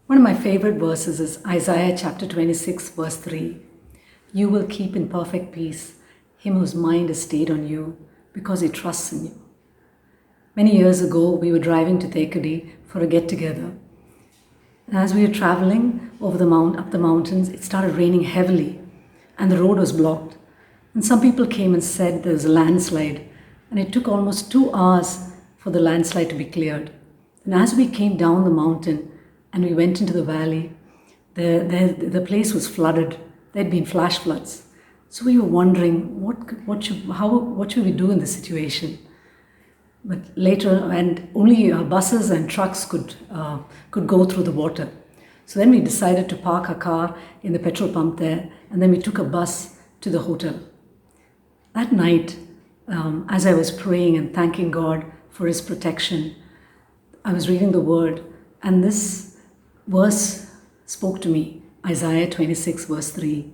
One of my favorite verses is Isaiah chapter 26, verse 3. You will keep in perfect peace him whose mind is stayed on you because he trusts in you. Many years ago, we were driving to Thekadi for a get-together. And as we were traveling over up the mountains, it started raining heavily and the road was blocked. And some people came and said there was a landslide, and it took almost 2 hours for the landslide to be cleared. And as we came down the mountain and we went into the valley, the place was flooded. There had been flash floods. So we were wondering, what should we do in this situation? But later, and only buses and trucks could go through the water. So then we decided to park our car in the petrol pump there, and then we took a bus to the hotel. That night, as I was praying and thanking God for His protection, I was reading the Word, and this verse spoke to me, Isaiah 26, verse 3.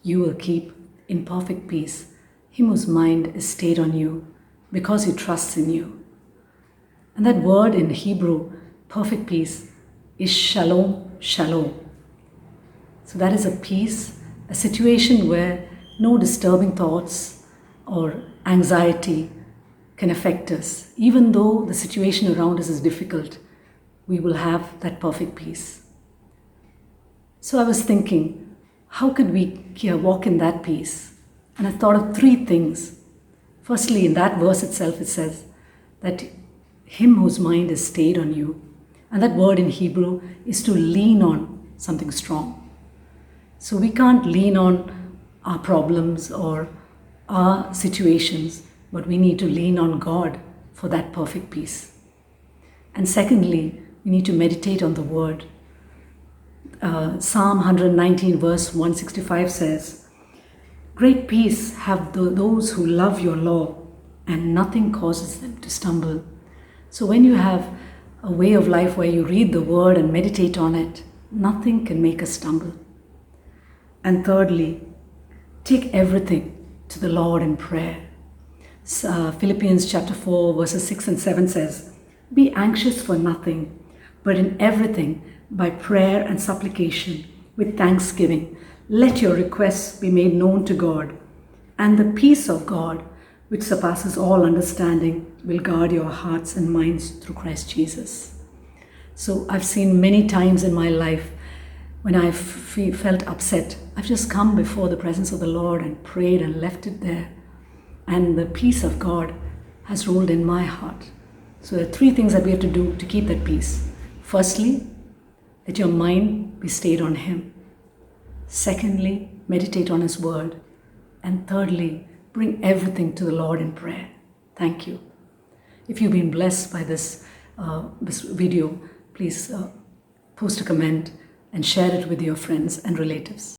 You will keep in perfect peace him whose mind is stayed on you because he trusts in you. And that word in Hebrew, perfect peace, is shalom, shalom. So that is a peace, a situation where no disturbing thoughts or anxiety can affect us. Even though the situation around us is difficult, we will have that perfect peace. So I was thinking, how could we walk in that peace? And I thought of 3 things. Firstly, in that verse itself, it says that him whose mind is stayed on you. And that word in Hebrew is to lean on something strong. So we can't lean on our problems or our situations, but we need to lean on God for that perfect peace. And secondly, we need to meditate on the word. Psalm 119 verse 165 says, great peace have those who love your law, and nothing causes them to stumble. So when you have a way of life where you read the word and meditate on it, nothing can make us stumble. And thirdly, take everything to the Lord in prayer. Philippians chapter 4 verses 6 and 7 says, be anxious for nothing, but in everything by prayer and supplication with thanksgiving, let your requests be made known to God, and the peace of God, which surpasses all understanding, will guard your hearts and minds through Christ Jesus. So I've seen many times in my life when I've felt upset, I've just come before the presence of the Lord and prayed and left it there. And the peace of God has rolled in my heart. So there are 3 things that we have to do to keep that peace. Firstly, let your mind be stayed on Him. Secondly, meditate on His word. And thirdly, bring everything to the Lord in prayer. Thank you. If you've been blessed by this video, please post a comment and share it with your friends and relatives.